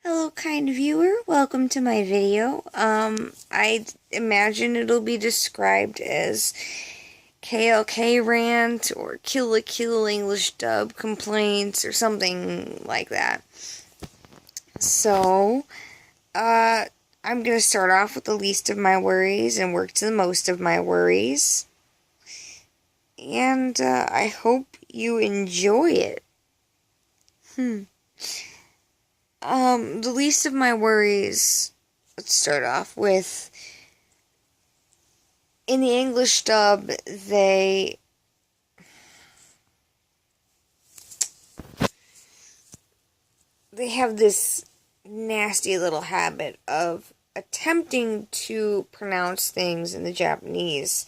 Hello, kind viewer. Welcome to my video. I imagine it'll be described as KLK rant or Kill la Kill English dub complaints or something like that. So, I'm gonna start off with the least of my worries and work to the most of my worries. And, I hope you enjoy it. The least of my worries, let's start off with, in the English dub, they have this nasty little habit of attempting to pronounce things in the Japanese.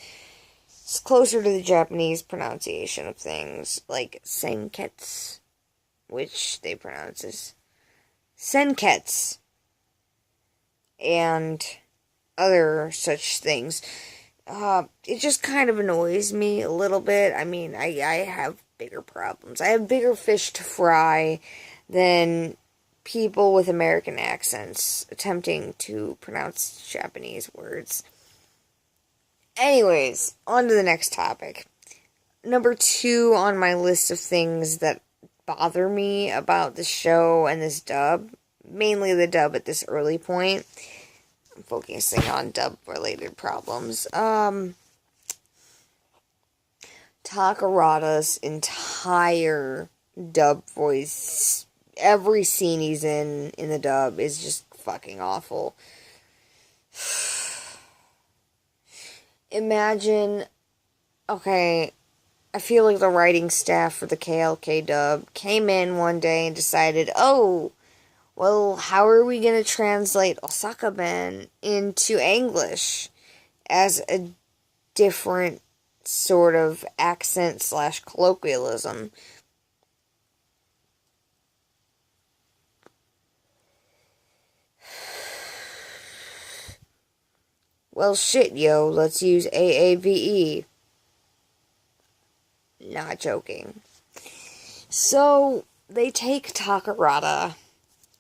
It's closer to the Japanese pronunciation of things, like senketsu, which they pronounce as senketsu, and other such things. It just kind of annoys me a little bit. I mean, I have bigger problems. I have bigger fish to fry than people with American accents attempting to pronounce Japanese words. Anyways, on to the next topic. Number 2 on my list of things that bother me about the show and this dub, mainly the dub at this early point. I'm focusing on dub-related problems. Takarada's entire dub voice, every scene he's in the dub is just fucking awful. Imagine, okay, I feel like the writing staff for the KLK dub came in one day and decided, oh, well, how are we going to translate Osaka Ben into English as a different sort of accent / colloquialism? Well, shit, yo, let's use AAVE. Not joking. So, they take Takarada,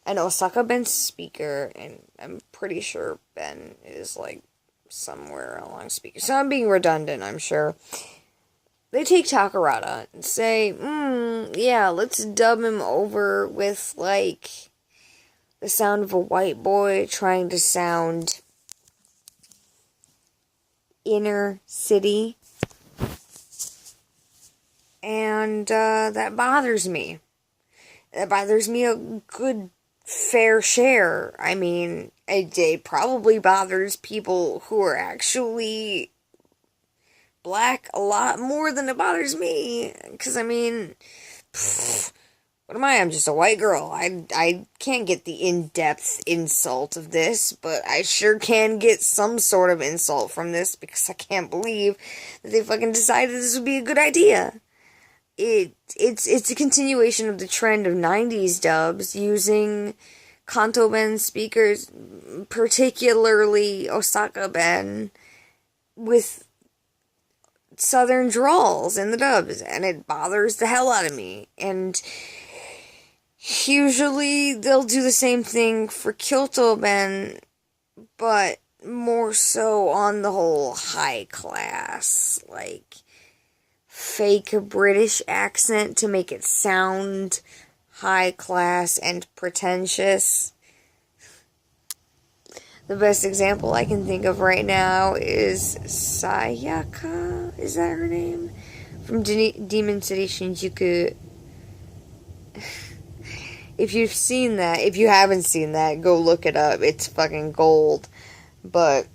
an Osaka Ben speaker, and I'm pretty sure Ben is, like, somewhere along speaker. So I'm being redundant, I'm sure. They take Takarada and say, yeah, let's dub him over with, like, the sound of a white boy trying to sound inner city. And, that bothers me. That bothers me a good fair share. I mean, it probably bothers people who are actually black a lot more than it bothers me. Because, I mean, what am I? I'm just a white girl. I can't get the in-depth insult of this, but I sure can get some sort of insult from this, because I can't believe that they fucking decided this would be a good idea. It's a continuation of the trend of 90s dubs using Kanto Ben speakers, particularly Osaka Ben, with southern drawls in the dubs, and it bothers the hell out of me. And usually they'll do the same thing for Kyoto Ben, but more so on the whole high class, like, fake British accent to make it sound high class and pretentious. The best example I can think of right now is Sayaka, is that her name? From Demon City Shinjuku. If you've seen that, if you haven't seen that, go look it up. It's fucking gold. But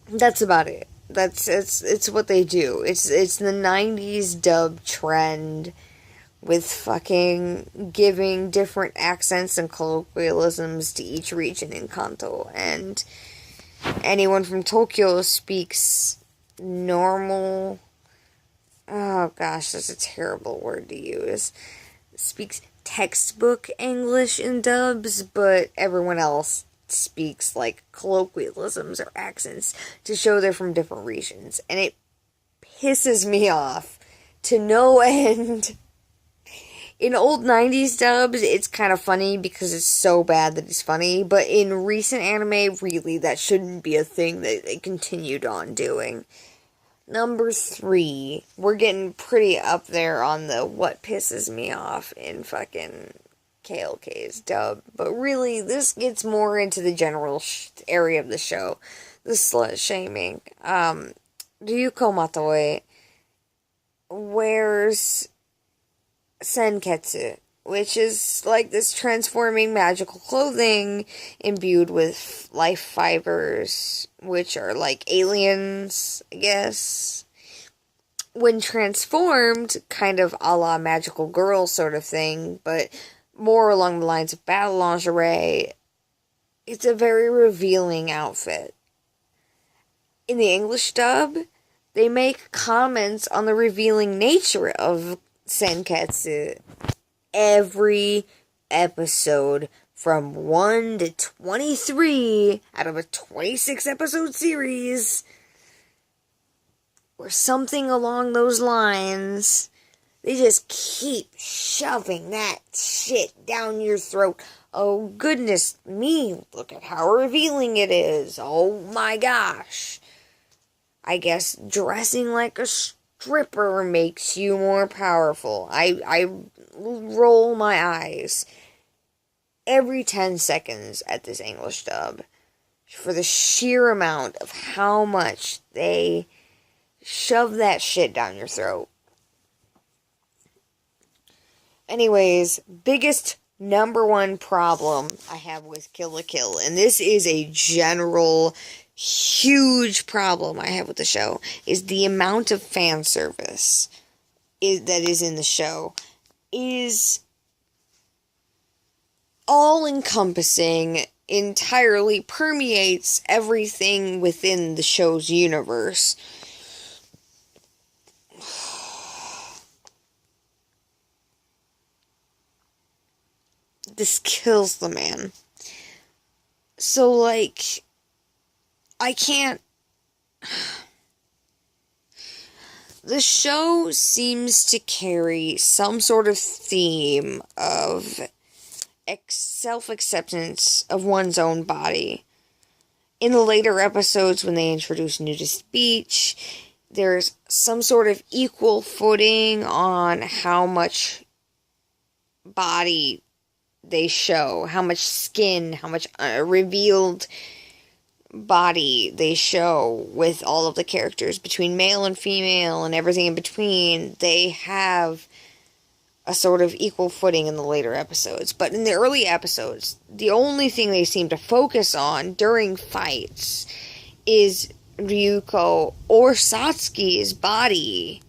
that's about it. It's what they do. It's the 90s dub trend with fucking giving different accents and colloquialisms to each region in Kanto. And anyone from Tokyo speaks normal, oh gosh, that's a terrible word to use, speaks textbook English in dubs, but everyone else speaks like colloquialisms or accents to show they're from different regions, and it pisses me off to no end. In old 90s dubs, it's kind of funny because it's so bad that it's funny, but in recent anime, really, that shouldn't be a thing that they continued on doing. Number 3, we're getting pretty up there on the what pisses me off in fucking KLK's dub, but really, this gets more into the general area of the show, the slut shaming. Ryuko Matoi wears senketsu, which is like this transforming magical clothing imbued with life fibers, which are like aliens, I guess. When transformed, kind of a la magical girl sort of thing, but more along the lines of battle lingerie, it's a very revealing outfit. In the English dub, they make comments on the revealing nature of senketsu every episode from 1 to 23 out of a 26 episode series, or something along those lines. They just keep shoving that shit down your throat. Oh goodness me, look at how revealing it is. Oh my gosh. I guess dressing like a stripper makes you more powerful. I roll my eyes every 10 seconds at this English dub for the sheer amount of how much they shove that shit down your throat. Anyways, biggest number one problem I have with Kill la Kill, and this is a general huge problem I have with the show, is the amount of fan service that is in the show is all-encompassing, entirely permeates everything within the show's universe. This kills the man. So, like, I can't... The show seems to carry some sort of theme of self-acceptance of one's own body. In the later episodes, when they introduce nudist speech, there's some sort of equal footing on how much body they show, how much skin, how much revealed body they show with all of the characters, between male and female and everything in between. They have a sort of equal footing in the later episodes. But in the early episodes, the only thing they seem to focus on during fights is Ryuko or Satsuki's body.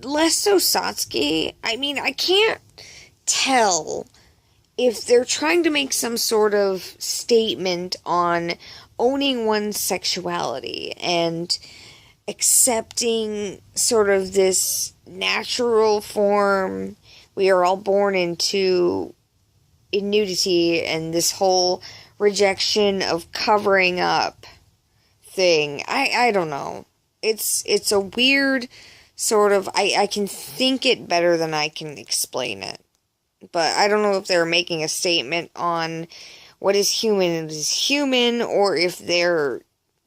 Less so Satsuki. I mean, I can't tell if they're trying to make some sort of statement on owning one's sexuality and accepting sort of this natural form we are all born into in nudity, and this whole rejection of covering up thing. I don't know. It's a weird sort of... I can think it better than I can explain it. But I don't know if they're making a statement on what is human is human, or if they're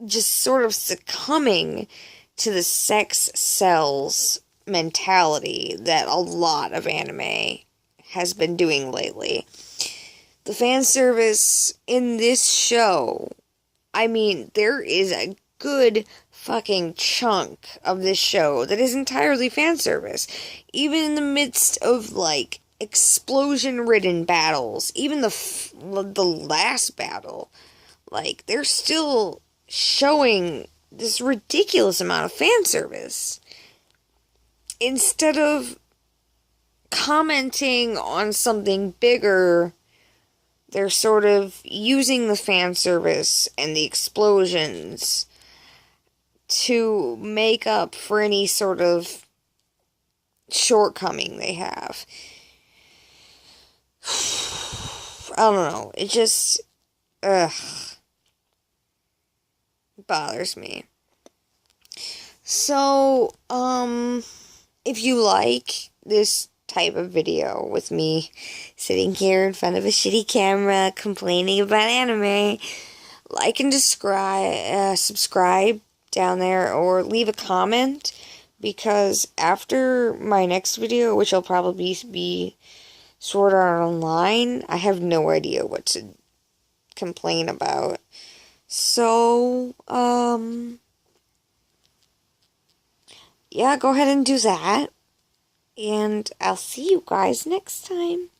just sort of succumbing to the sex sells mentality that a lot of anime has been doing lately. The fan service in this show, I mean, there is a good fucking chunk of this show that is entirely fan service. Even in the midst of, like, explosion-ridden battles, even the last battle, like, they're still showing this ridiculous amount of fan service. Instead of commenting on something bigger, they're sort of using the fan service and the explosions to make up for any sort of shortcoming they have. I don't know. It just... bothers me. So, if you like this type of video with me sitting here in front of a shitty camera complaining about anime, like and subscribe down there, or leave a comment, because after my next video, which will probably be Sword Art Online, I have no idea what to complain about. So, yeah, go ahead and do that. And I'll see you guys next time.